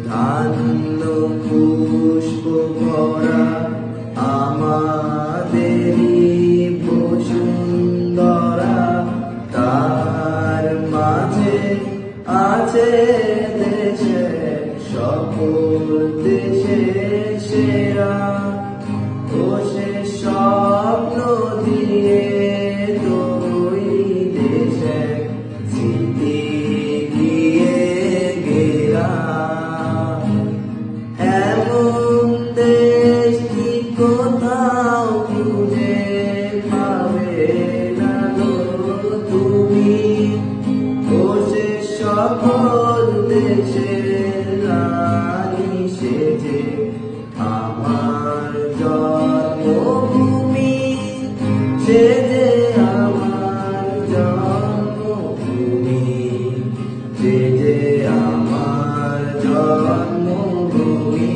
ধান্য পুষ্প ভরা আমাদেরই বসুন্ধরা, তার মাঝে আছে দেশে সকল দেশে সেরা। ও সে স্বপ্ন দিয়ে তৈরি দেশে স্মৃতি দিয়ে গেরা। এমন দেশ কি কোথাও খুঁজে পাবে না গো তুমি। ও সে সকল দেশের রানী সেজে আমার জন্মভূমি, সে যে আমার জন্মভূমি, সে যে আমার জন্মভূমি।